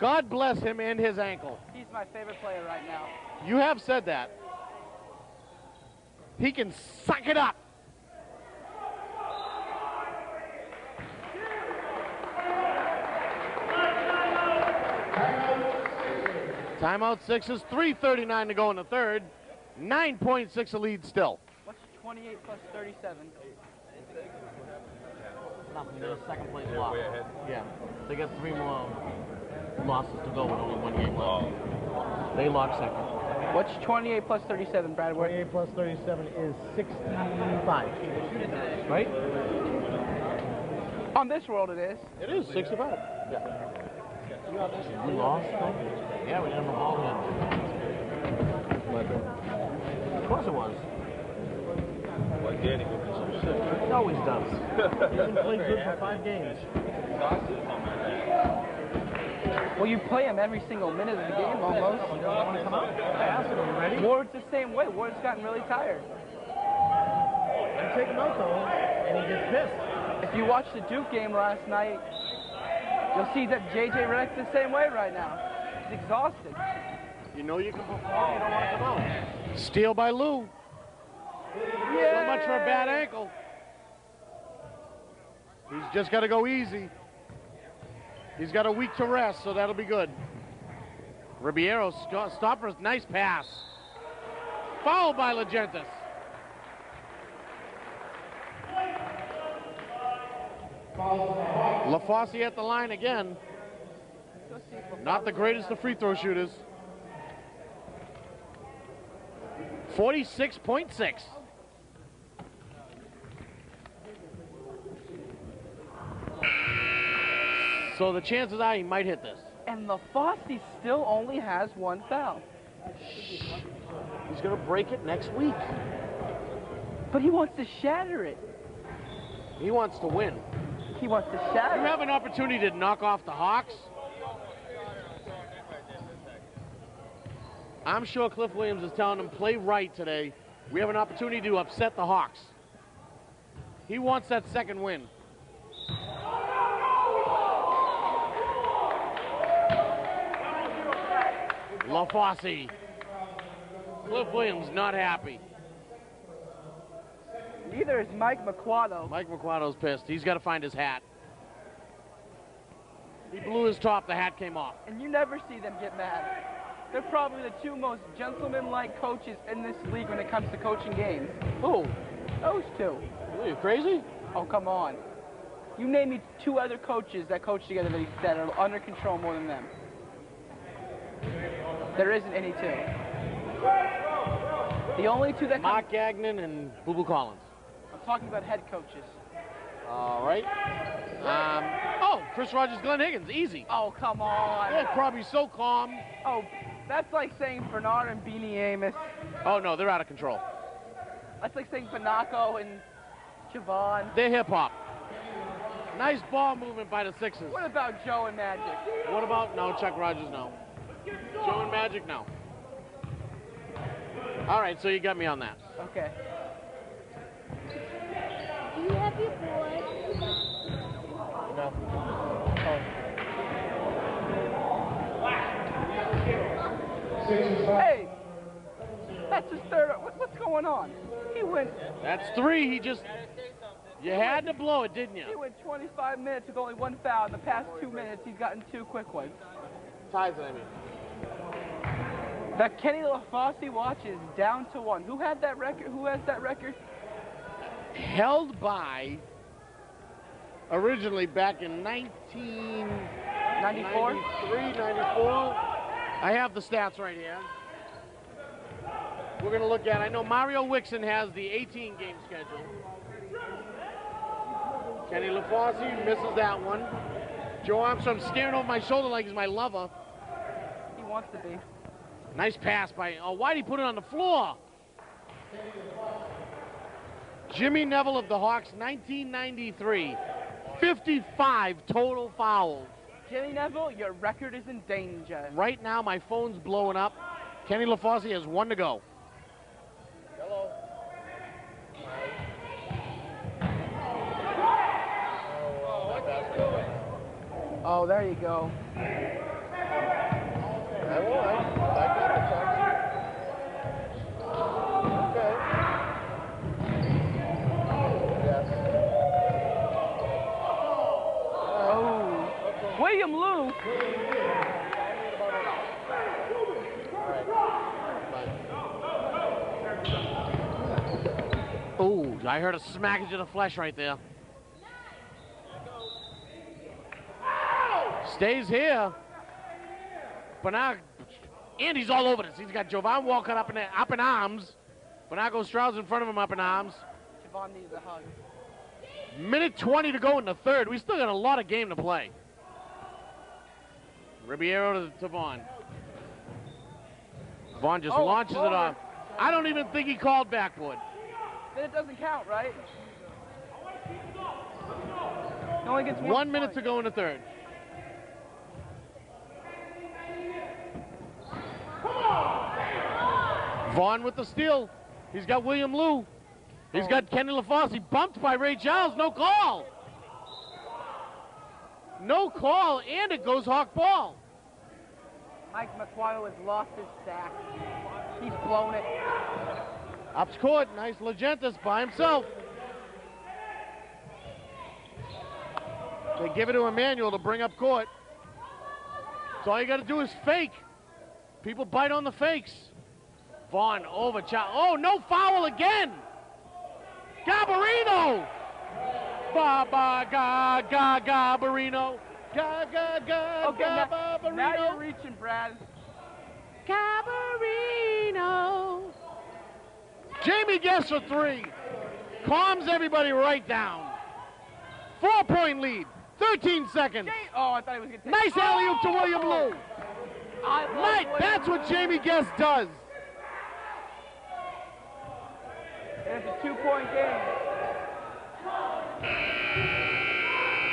God bless him and his ankle. He's my favorite player right now. You have said that. He can suck it up. Timeout Sixers, 3:39 to go in the third. 9.6 a lead still. What's 28 plus 37? Nothing, they're a second place loss. Yeah, they got 3 more losses to go with only 1 game left. They locked second. What's 28 plus 37, Brad? 28 plus 37 is 65. Right? On this world it is. It is 65. Yeah. We lost? Yeah, we didn't have a ball yet. Of course it was. Well, Danny would be so sick. He always does. He hasn't played good for 5 games. Well, you play him every single minute of the game almost. You don't want to come out? I asked him, are you ready? Ward's the same way. Ward's gotten really tired. I take him out though, and he gets pissed. If you watched the Duke game last night, you'll see that J.J. Redick's the same way right now. He's exhausted. You know you can perform, you don't want to come out. Steal by Lou. Yeah. So much for a bad ankle. He's just got to go easy. He's got a week to rest, so that'll be good. Ribeiro stopper, nice pass. Fouled by Legentis. LaFosse at the line again. Not the greatest of free throw shooters. 46.6. So the chances are he might hit this. And LaFosse still only has 1 foul. He's going to break it next week. But he wants to shatter it. He wants to win. He wants to shatter You it. have an opportunity to knock off the Hawks. I'm sure Cliff Williams is telling him, play right today. We have an opportunity to upset the Hawks. He wants that second win. LaFosse. Cliff Williams not happy. Neither is Mike McQuato. Mike McQuado's pissed. He's got to find his hat. He blew his top. The hat came off. And you never see them get mad. They're probably the 2 most gentleman-like coaches in this league when it comes to coaching games. Who? Those 2. Are you crazy? Oh, come on. You name me 2 other coaches that coach together that are under control more than them. There isn't any 2. The only 2 that come... Mark Gagnon and Boo Boo Collins. I'm talking about head coaches. All right. Chris Rogers, Glenn Higgins, easy. Oh, come on. They're probably so calm. Oh, that's like saying Bernard and Beanie Amos. Oh, no, they're out of control. That's like saying Banaco and Javon. They're hip-hop. Nice ball movement by the Sixers. What about Joe and Magic? What about, no, Chuck Rogers, no. Joe and Magic, no. All right, so you got me on that. Okay. Do you have your board? No. Hey, that's his third. What's going on? He went. That's 3. He just, you had to blow it, didn't you? He went 25 minutes with only 1 foul. In the past 2 minutes, he's gotten 2 quick ones. Ties, I mean. That Kenny LaFosse watch is down to 1. Who had that record? Who has that record? Held by originally back in 1994, 94. I have the stats right here. We're going to look at, I know Mario Wixon has the 18-game schedule. Kenny LaFosse misses that one. Joe Armstrong staring over my shoulder like he's my lover. He wants to be. Nice pass by, oh, why'd he put it on the floor? Jimmy Neville of the Hawks, 1993. 55 total fouls. Jimmy Neville, your record is in danger. Right now, my phone's blowing up. Kenny LaFosse has one to go. Hello. Oh, there you go. I got the talk. Okay. Yes. Oh. William Lou. Oh, I heard a smackage of the flesh right there. Stays here. But now, Andy's all over this. He's got Jovan walking up in arms. Bernardo Strauss in front of him up in arms. Javon needs a hug. Minute 20 to go in the third. We still got a lot of game to play. Ribeiro to Vaughn. Vaughn just launches it off. I don't even think he called backboard. Then it doesn't count, right? He only gets 1 minute to go in the third. Vaughn with the steal. He's got William Lou. He's got Kenny LaFosse bumped by Ray Giles. No call. No call, and it goes Hawk ball. Mike McQuire has lost his sack. He's blown it. Ups court, nice Legentis by himself. They give it to Emmanuel to bring up court. So all you got to do is fake. People bite on the fakes. Vaughn over. Oh, no foul again. Gabarino. Gabarino. Okay, Gabarino. now you're reaching, Brad. Gabarino. Jamie Guess for three. Calms everybody right down. 4-point lead. 13 seconds. Oh, I thought he was going to take Nice alley-oop to William Lou. Mike, that's what Jamie Guess does. And it's a 2-point game.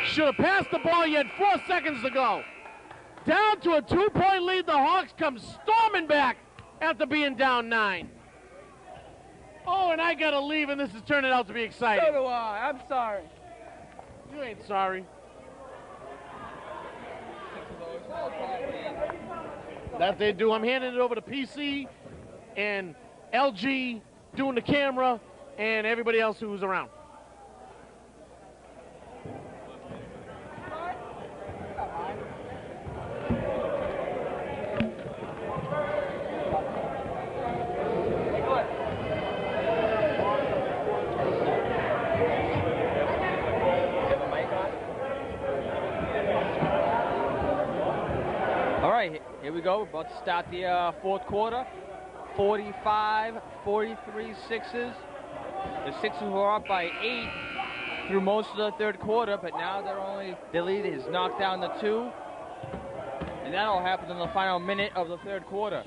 Should have passed the ball. You had 4 seconds to go. Down to a 2-point lead. The Hawks come storming back after being down 9. Oh, and I got to leave, and this is turning out to be exciting. So do I. I'm sorry. You ain't sorry. That they do. I'm handing it over to PC and LG doing the camera and everybody else who's around. Here we go. We're about to start the fourth quarter. 45-43 Sixers. The Sixers were up by 8 through most of the third quarter, but now their lead is knocked down to 2. And that all happened in the final minute of the third quarter.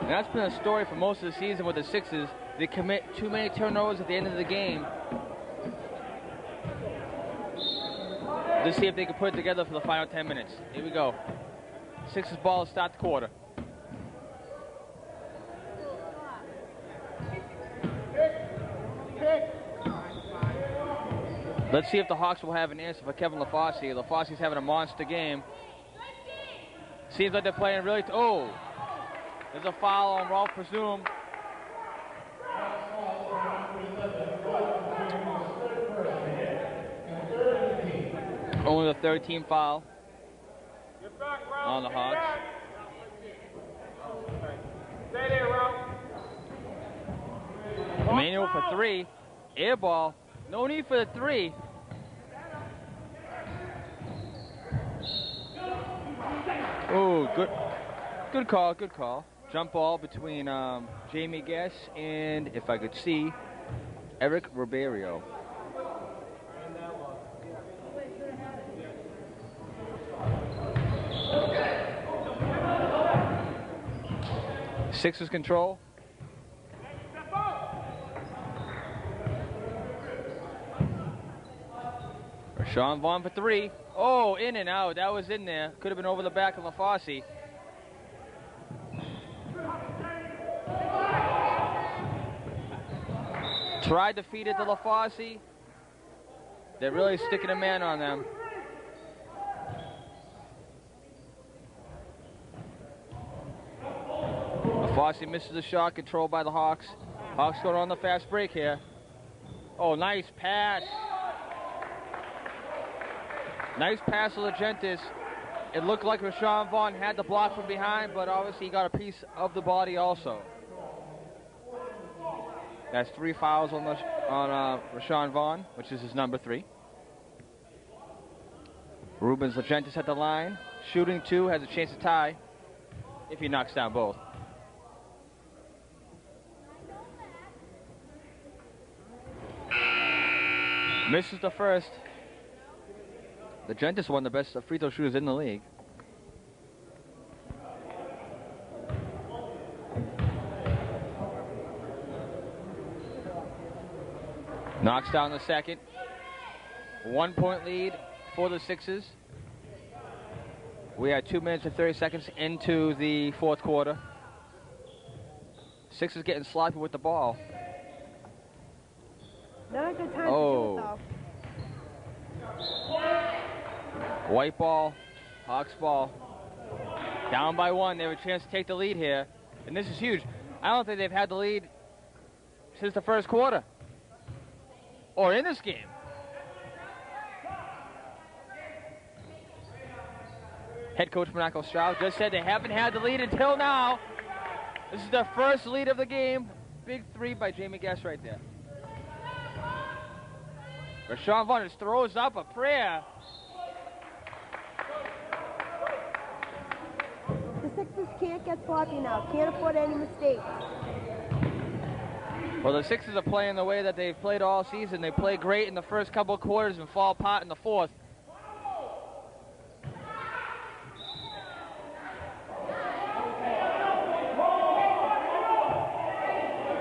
And that's been a story for most of the season with the Sixers. They commit too many turnovers at the end of the game. Let's see if they can put it together for the final 10 minutes. Here we go. Sixers ball to start the quarter. Let's see if the Hawks will have an answer for Kevin LaFosse. LaFosse's having a monster game. Seems like they're playing really... Oh! There's a foul on Rolf Presume. Only the third team foul on the Hawks. Stay there, Ralph. Emmanuel for 3. Air ball. No need for the three. Oh, good call, good call. Jump ball between Jamie Guess and, if I could see, Eric Ribeiro. Sixers control. Rashawn Vaughn for three. Oh, in and out. That was in there. Could have been over the back of LaFosse. Tried to feed it to LaFosse. They're really sticking a man on them. LaFosse misses the shot, controlled by the Hawks. Hawks going on the fast break here. Oh, nice pass. Nice pass to Legentis. It looked like Rashawn Vaughn had the block from behind, but obviously he got a piece of the body also. That's 3 fouls on Rashawn Vaughn, which is his number 3. Rubens Legentis at the line. Shooting 2, has a chance to tie if he knocks down both. Misses the first. Legentis one of the best free throw shooters in the league. Knocks down the second. 1 point lead for the Sixers. We are 2 minutes and 30 seconds into the fourth quarter. Sixers getting sloppy with the ball. Not a good time to shoot, though. White ball, Hawks ball. Down by 1. They have a chance to take the lead here. And this is huge. I don't think they've had the lead since the first quarter. Or in this game. Head coach Monaco Stroud just said they haven't had the lead until now. This is their first lead of the game. Big 3 by Jamie Guess right there. Rashawn Vaughn just throws up a prayer. The Sixers can't get sloppy now. Can't afford any mistakes. Well, the Sixers are playing the way that they've played all season. They play great in the first couple of quarters and fall apart in the fourth.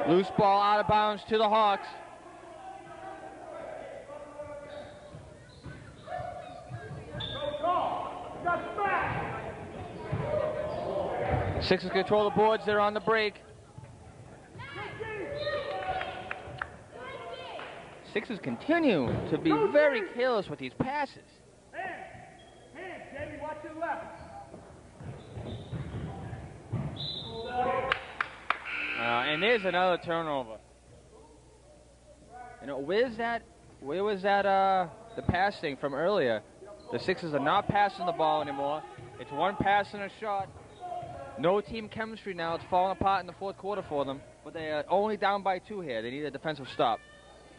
Loose ball out of bounds to the Hawks. Sixers control the boards. They're on the break. Sixers continue to be very careless with these passes. Jamie, watch your left. And there's another turnover. You know, where was that the passing from earlier? The Sixers are not passing the ball anymore. It's one pass and a shot. No team chemistry now. It's falling apart in the fourth quarter for them. But they are only down by 2 here. They need a defensive stop.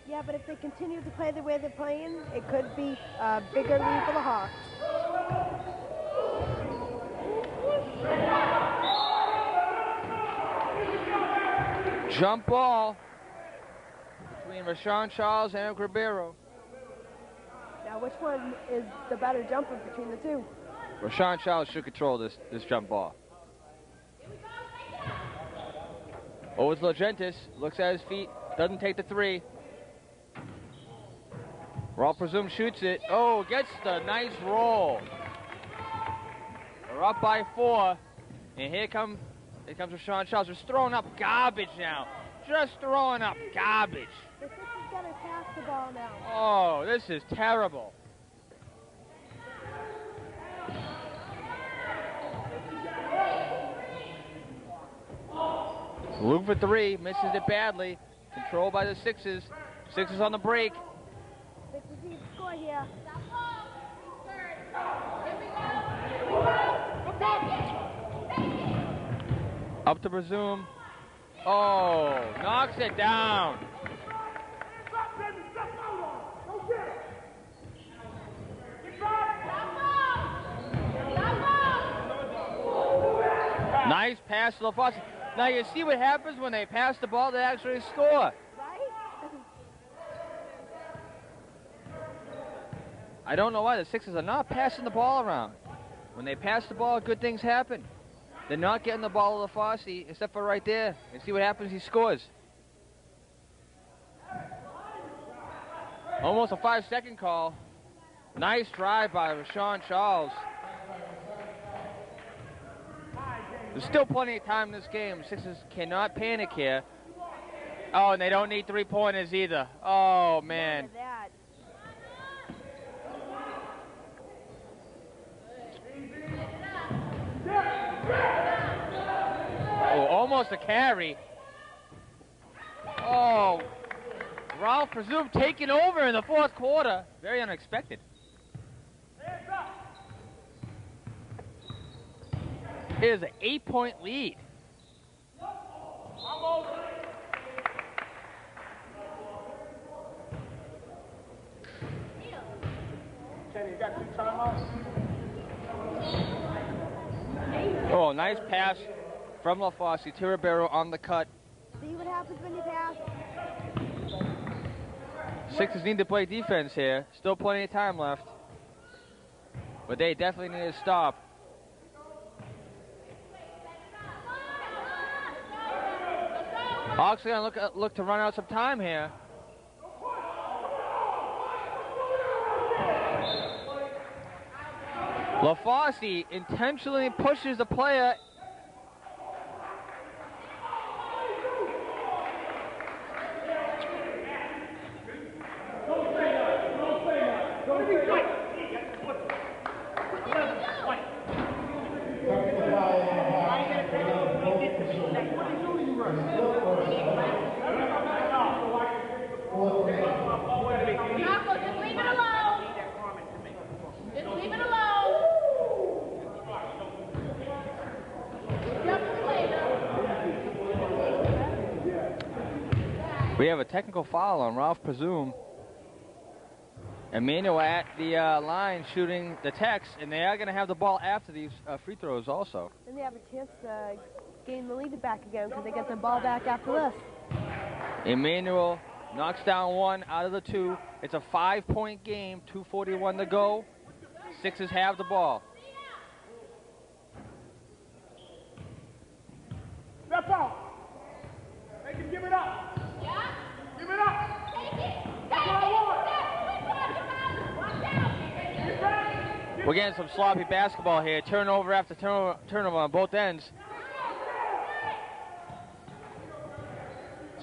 Yeah, but if they continue to play the way they're playing, it could be a bigger lead for the Hawks. Jump ball between Rashawn Charles and Eric Ribeiro. Now, which one is the better jumper between the two? Rashawn Charles should control this jump ball. Over to Legentis, looks at his feet, doesn't take the 3. Raul Presume shoots it. Oh, gets the nice roll. They're up by 4, and here comes Rashawn Charles. Just throwing up garbage now. Just throwing up garbage. The Sixers got to pass the ball now. Oh, this is terrible. Luke for 3, misses it badly. Controlled by the Sixers. Sixers on the break. Sixers need to score here. Up to Presume. Oh, knocks it down. Nice pass to LaFosse. Now you see what happens when they pass the ball, they actually score. I don't know why the Sixers are not passing the ball around. When they pass the ball, good things happen. They're not getting the ball to LaFosse, except for right there. And see what happens, he scores. Almost a 5-second call. Nice drive by Rashawn Charles. There's still plenty of time in this game. Sixers cannot panic here. Oh, and they don't need 3-pointers either. Oh, man. Oh, almost a carry. Oh, Ralph Presume taking over in the fourth quarter. Very unexpected. Here's an 8-point lead. Kenny, you got 2 timeouts? Oh, nice pass from LaFosse to Ribeiro on the cut. See what happens when you pass. Sixers need to play defense here. Still plenty of time left. But they definitely need to stop. Hawks are going to look to run out some time here. LaFosse intentionally pushes the player. We have a technical foul on Ralph Presume. Emmanuel at the line shooting the Tex, and they are going to have the ball after these free throws also. Then they have a chance to gain the lead back again because they get the ball back after this. Emmanuel knocks down one out of the two. It's a 5-point game, 2:41 to go. Sixers have the ball. Step out. Make him give it up. Give it up. Take it. That's what I want. We're getting some sloppy basketball here. Turnover after turnover on both ends.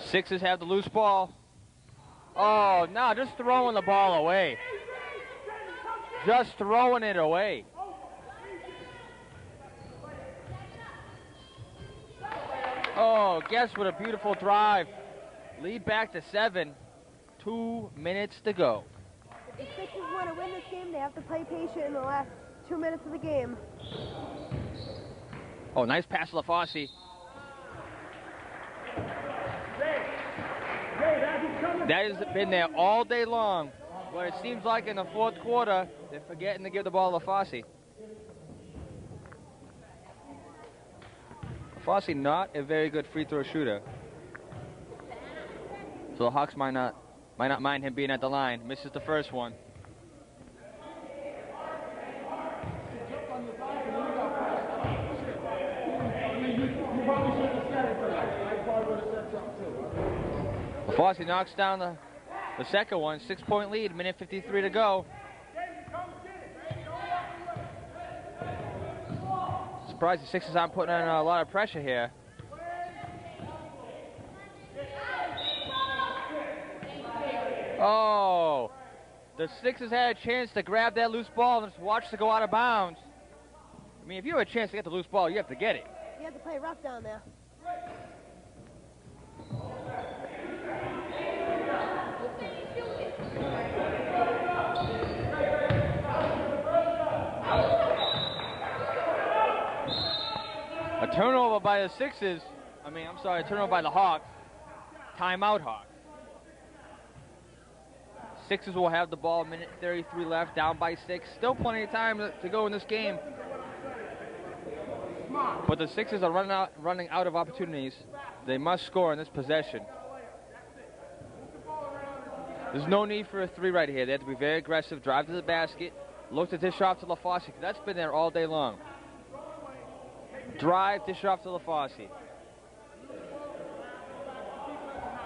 Sixers have the loose ball. Oh, no, just throwing the ball away. Just throwing it away. Oh, guess what a beautiful drive. Lead back to 7. 2 minutes to go. If the Sixers want to win this game, they have to play patient in the last 2 minutes of the game. Oh, nice pass to LaFosse. That has been there all day long, but it seems like in the fourth quarter, they're forgetting to give the ball to LaFosse. LaFosse not a very good free throw shooter. So the Hawks might not mind him being at the line. Misses the first one. LaFosse knocks down the second one. 6-point lead, minute 53 to go. Surprised the Sixers aren't putting on a lot of pressure here. Oh, the Sixers had a chance to grab that loose ball and just watch it go out of bounds. I mean, if you have a chance to get the loose ball, you have to get it. You have to play rough down there. A turnover by the Sixers. A turnover by the Hawks. Timeout, Hawks. Sixers will have the ball, minute 33 left, down by 6. Still plenty of time to go in this game. But the Sixers are running out of opportunities. They must score in this possession. There's no need for a three right here. They have to be very aggressive, drive to the basket, look to dish off to LaFosse. That's been there all day long. Drive, dish off to LaFosse.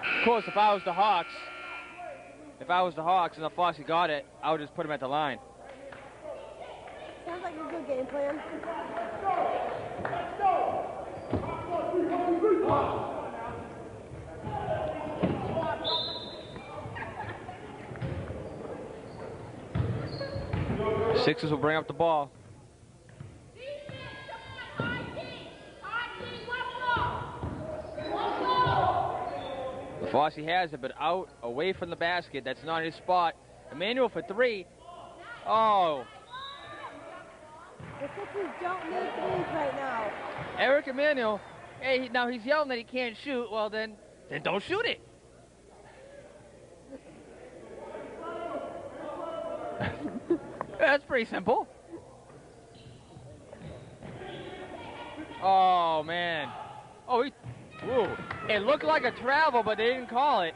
Of course, if I was the Hawks and LaFosse got it, I would just put him at the line. Sounds like a good game plan. Sixers will bring up the ball. LaFosse has it, but out, away from the basket. That's not his spot. Emmanuel for three. Oh. The Sixers don't need threes right now. Eric Emmanuel, hey, now he's yelling that he can't shoot. Well, then don't shoot it. That's pretty simple. Oh, man. Oh, ooh. It looked like a travel, but they didn't call it.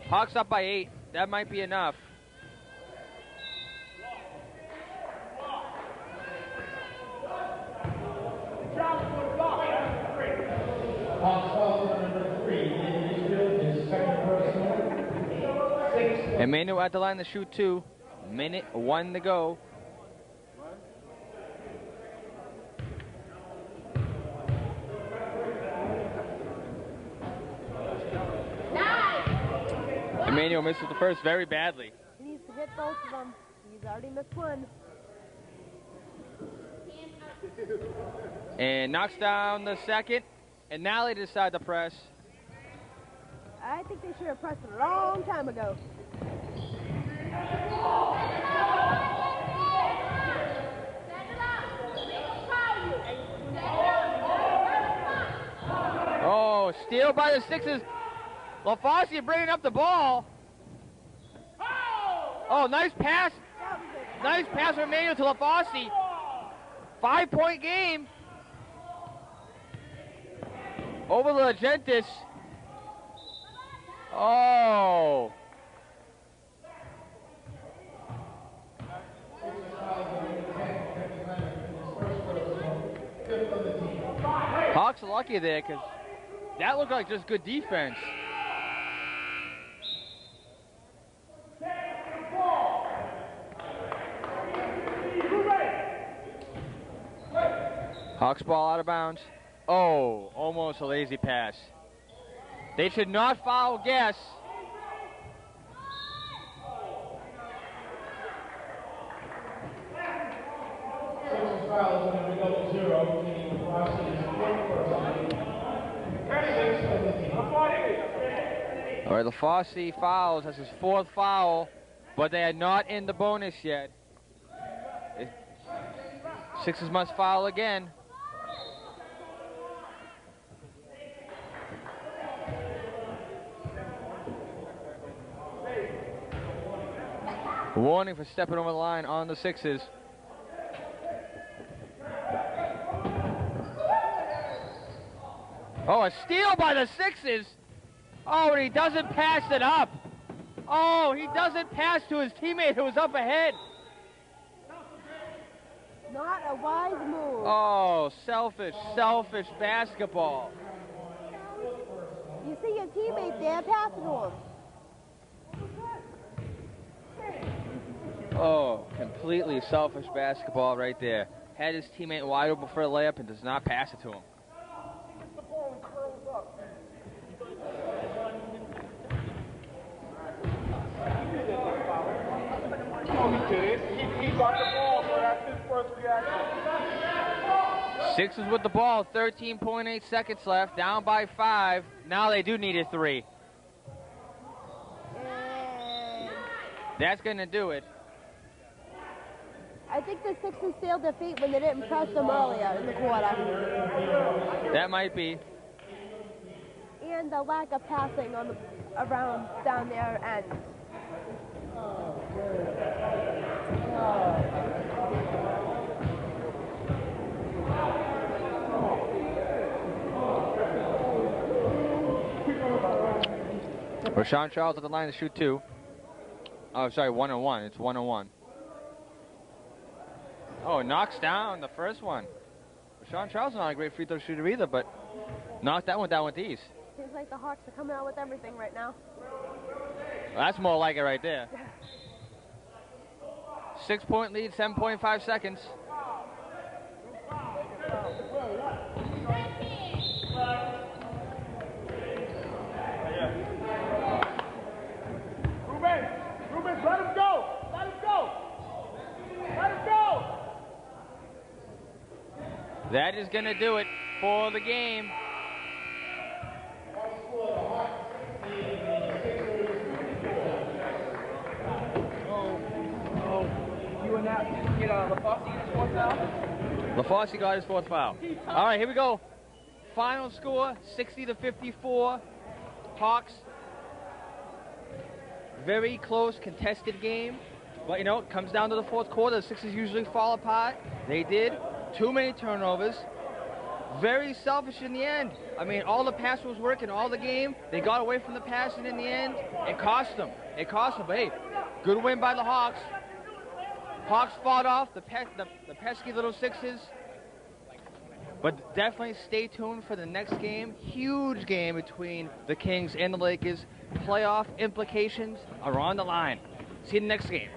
Hawks up by 8. That might be enough. Emmanuel at the line to shoot 2. Minute 1 to go. Emmanuel misses the first very badly. He needs to hit both of them. He's already missed one. And knocks down the second. And now they decide to press. I think they should have pressed a long time ago. Oh, steal by the Sixers. LaFosse bringing up the ball. Oh, nice pass. Nice pass from Emmanuel to LaFosse. 5-point game. Over the Agentis. Oh. Hawks are lucky there because that looked like just good defense. Hawks ball out of bounds. Oh, almost a lazy pass. They should not foul Guess. All right, LaFosse fouls. That's his 4th foul, but they are not in the bonus yet. Sixers must foul again. Warning for stepping over the line on the Sixers. Oh, a steal by the Sixers. Oh, and he doesn't pass it up. Oh, he doesn't pass to his teammate who was up ahead. Not a wise move. Oh, selfish basketball. You see your teammate there, pass it to him. Oh, completely selfish basketball right there. Had his teammate wide open for a layup and does not pass it to him. He got the ball, so that's his first reaction. Sixers with the ball, 13.8 seconds left, down by 5. Now they do need a 3. That's going to do it. I think the Sixers failed their feet when they didn't press them earlier in the quarter. That might be. And the lack of passing on the around down their end. Rashawn Charles at the line to shoot 2. Oh, sorry, 1-on-1. It's 1-on-1. Oh, knocks down the first one. Rashawn Charles is not a great free throw shooter either, but knocked that one down with ease. Seems like the Hawks are coming out with everything right now. Well, that's more like it right there. 6-point lead, 7.5 seconds. Rubens, let him go! Let him go! Let him go! That is going to do it for the game. You and that, LaFosse get his 4th foul? LaFosse got his 4th foul. All right, here we go. Final score, 60-54. Hawks. Very close, contested game. But, you know, it comes down to the 4th quarter. The Sixers usually fall apart. They did. Too many turnovers. Very selfish in the end. I mean, all the pass was working all the game. They got away from the passing in the end. It cost them. It cost them. But, hey, good win by the Hawks. Hawks fought off the pesky little Sixers. But definitely stay tuned for the next game. Huge game between the Kings and the Lakers. Playoff implications are on the line. See you in the next game.